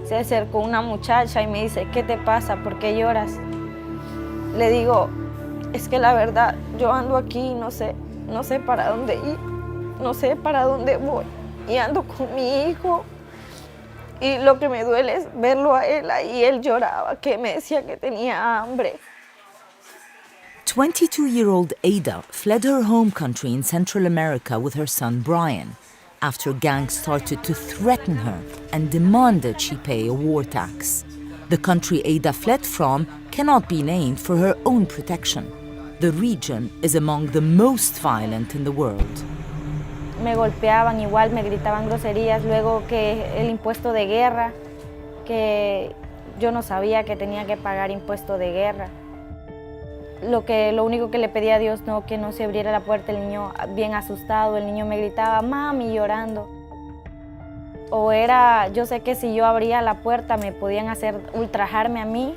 Se acercó una muchacha y me dice, ¿qué te pasa? ¿Por qué lloras? Le digo, es que la verdad, yo ando aquí y no sé para dónde ir, no sé para dónde voy. Y ando con mi hijo y lo que me duele es verlo a él ahí, él lloraba, que me decía que tenía hambre. 22-year-old Ada fled her home country in Central America with her son Brian after gangs started to threaten her and demanded she pay a war tax. The country Ada fled from cannot be named for her own protection. The region is among the most violent in the world. Me golpeaban igual, me gritaban groserías, luego que el impuesto de guerra, que yo no sabía que tenía que pagar impuesto de guerra. Lo único que le pedía a Dios, que no se abriera la puerta, el niño bien asustado, el niño me gritaba, mami, llorando. O yo sé que si yo abría la puerta me podían ultrajarme a mí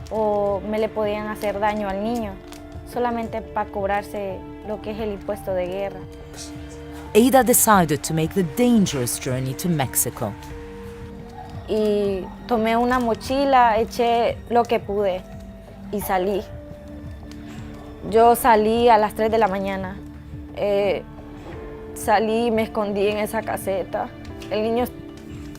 o me le podían hacer daño al niño, solamente para cobrarse lo que es el impuesto de guerra. Ada decided to make the dangerous journey to Mexico. Y tomé una mochila, eché lo que pude y salí. Yo salí a las 3 de la mañana. Salí y me escondí en esa caseta. El niño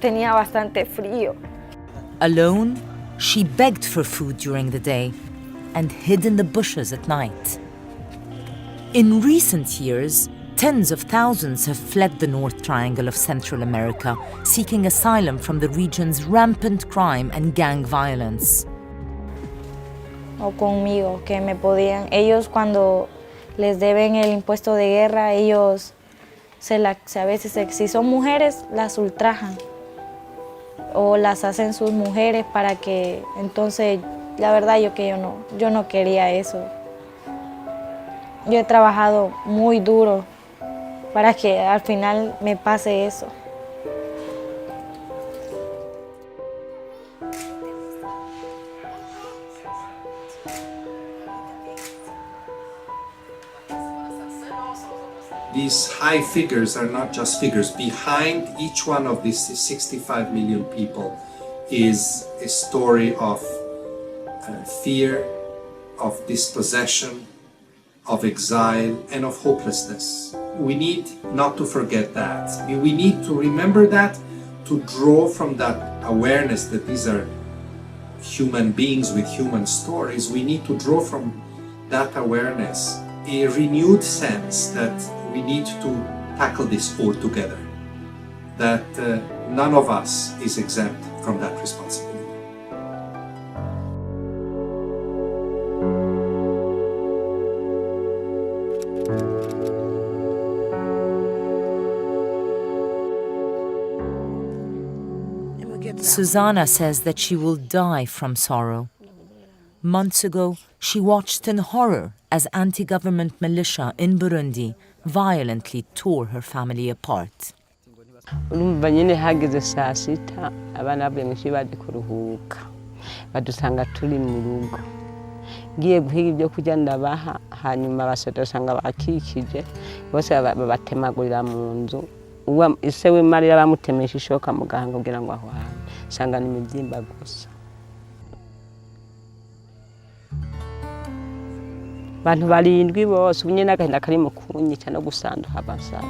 tenía bastante frío. Alone, she begged for food during the day and hid in the bushes at night. In recent years, tens of thousands have fled the North Triangle of Central America, seeking asylum from the region's rampant crime and gang violence. O conmigo, que me podían. Ellos cuando les deben el impuesto de guerra, ellos a veces, si son mujeres, las ultrajan o las hacen sus mujeres para que, entonces, la verdad yo no quería eso. Yo he trabajado muy duro para que al final me pase eso. These high figures are not just figures. Behind each one of these 65 million people is a story of fear, of dispossession, of exile, and of hopelessness. We need not to forget that. We need to remember that, to draw from that awareness that these are human beings with human stories. We need to draw from that awareness a renewed sense that we need to tackle this all together, that none of us is exempt from that responsibility. Susanna says that she will die from sorrow. Months ago, she watched in horror as anti-government militia in Burundi violently tore her family apart. Urumva nyine hageze saa sita abana bavuye mu ishuri baje kuruhuka badusanga turi mu rugo ngiye guhiga ibyo kurya ndabaha hanyuma basoda usanga bakikije bose babatemagurira mu nzu ise we Mariya bamutemesha ishoka mu gahanga kugira ngo ahwane sanga ni imibyimba gusa. Bantu barindwi bose unye n'agahinda kari mu kunyica no gusanduha abasaba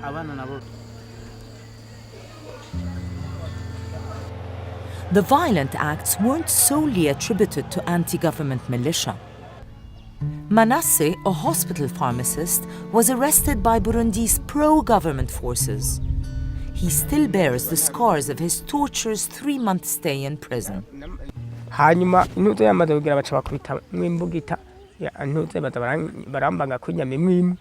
abana nabo. The violent acts weren't solely attributed to anti-government militia. Manasseh, a hospital pharmacist, was arrested by Burundi's pro-government forces. He still bears the scars of his torturous 3-month stay in prison. Hanyuma inuto yamaze kugira baca bakubita mwimbugita ya antuze barambanga kunyama imwe.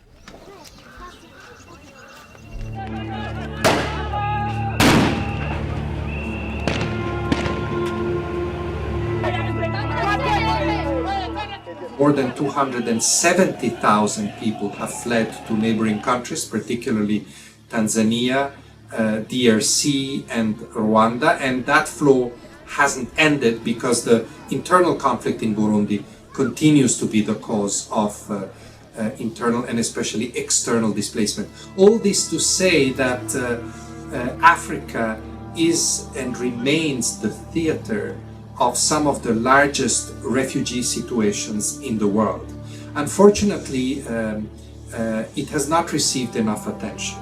More than 270,000 people have fled to neighboring countries, particularly Tanzania, DRC and Rwanda, and that flow hasn't ended because the internal conflict in Burundi continues to be the cause of internal and especially external displacement. All this to say that Africa is and remains the theater of some of the largest refugee situations in the world. Unfortunately, it has not received enough attention.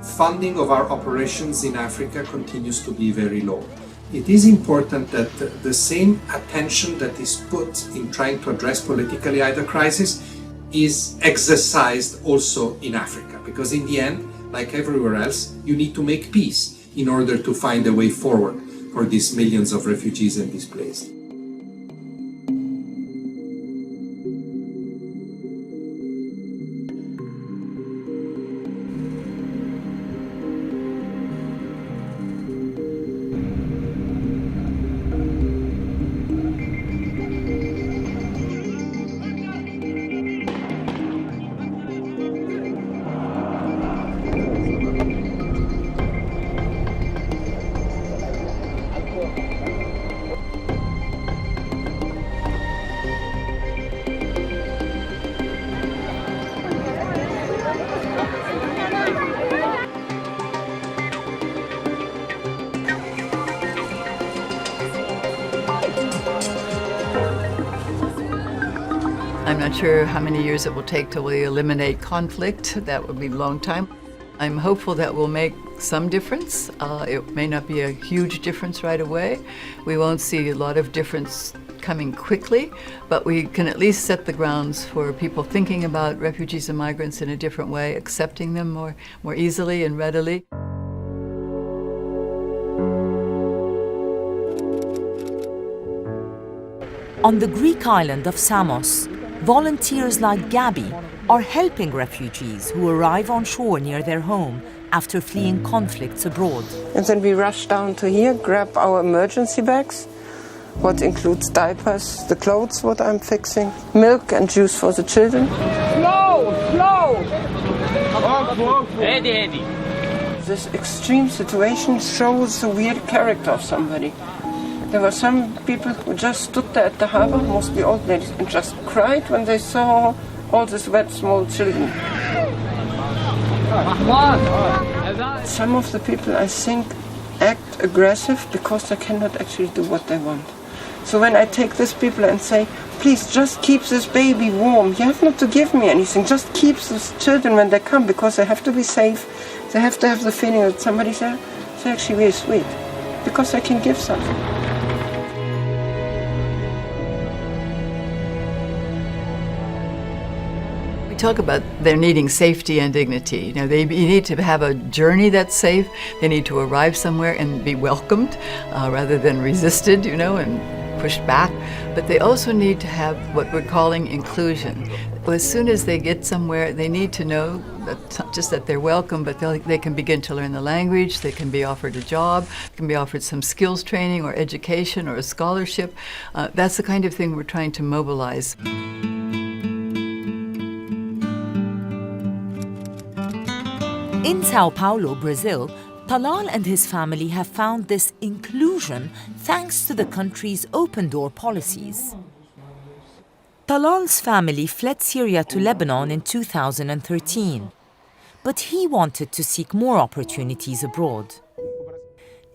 Funding of our operations in Africa continues to be very low. It is important that the same attention that is put in trying to address politically either crisis is exercised also in Africa, because in the end, like everywhere else, you need to make peace in order to find a way forward for these millions of refugees and displaced. I'm not sure how many years it will take till we eliminate conflict. That would be a long time. I'm hopeful that we'll make some difference. It may not be a huge difference right away. We won't see a lot of difference coming quickly, but we can at least set the grounds for people thinking about refugees and migrants in a different way, accepting them more easily and readily. On the Greek island of Samos, volunteers like Gabby are helping refugees who arrive on shore near their home after fleeing conflicts abroad. And then we rush down to here, grab our emergency bags, what includes diapers, the clothes what I'm fixing, milk and juice for the children. Slow! Ready. This extreme situation shows the weird character of somebody. There were some people who just stood there at the harbor, mostly old ladies, and just cried when they saw all these wet small children. Some of the people, I think, act aggressive because they cannot actually do what they want. So when I take these people and say, please just keep this baby warm, you have not to give me anything, just keep these children when they come, because they have to be safe, they have to have the feeling that somebody's there, it's actually very sweet, because I can give something. Talk about their needing safety and dignity. You know, they need to have a journey that's safe. They need to arrive somewhere and be welcomed rather than resisted, you know, and pushed back. But they also need to have what we're calling inclusion. As soon as they get somewhere, they need to know that just that they're welcome, but they can begin to learn the language, they can be offered a job, can be offered some skills training or education or a scholarship. That's the kind of thing we're trying to mobilize. In Sao Paulo, Brazil, Talal and his family have found this inclusion thanks to the country's open-door policies. Talal's family fled Syria to Lebanon in 2013, but he wanted to seek more opportunities abroad.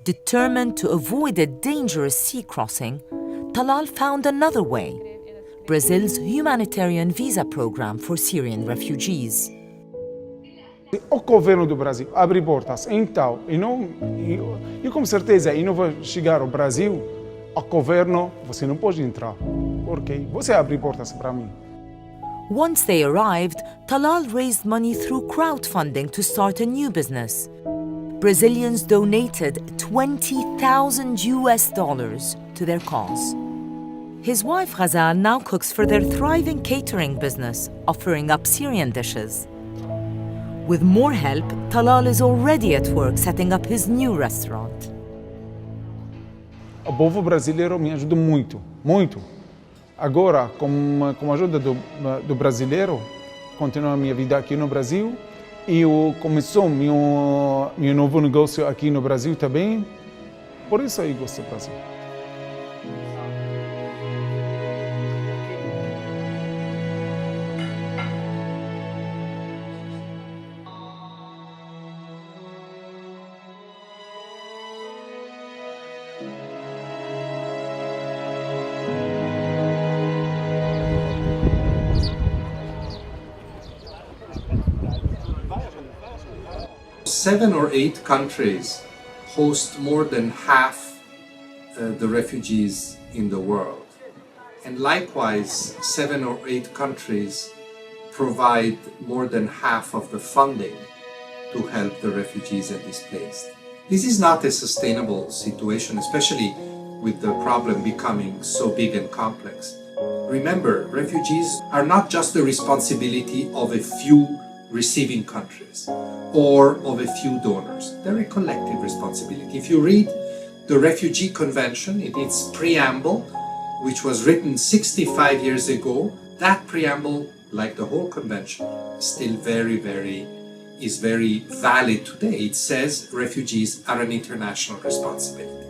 Determined to avoid a dangerous sea crossing, Talal found another way: Brazil's humanitarian visa program for Syrian refugees. O governo do Brasil abre portas, então, eu com certeza não vou chegar ao Brasil, o governo, você não pode entrar, porque você abre portas para mim. Once they arrived, Talal raised money through crowdfunding to start a new business. Brazilians donated $20,000 to their cause. His wife Ghazal now cooks for their thriving catering business, offering up Syrian dishes. With more help, Talal is already at work setting up his new restaurant. O povo brasileiro me ajudou muito, muito. Agora, com a ajuda do brasileiro, continuo a minha vida aqui no Brasil e eu começou meu novo negócio aqui no Brasil também. Por isso eu gosto do Brasil. Seven or eight countries host more than half the refugees in the world. And likewise, 7 or 8 countries provide more than half of the funding to help the refugees and displaced. This is not a sustainable situation, especially with the problem becoming so big and complex. Remember, refugees are not just the responsibility of a few receiving countries or of a few donors. They're a collective responsibility. If you read the Refugee Convention in its preamble, which was written 65 years ago, that preamble, like the whole convention, is still very valid today. It says refugees are an international responsibility.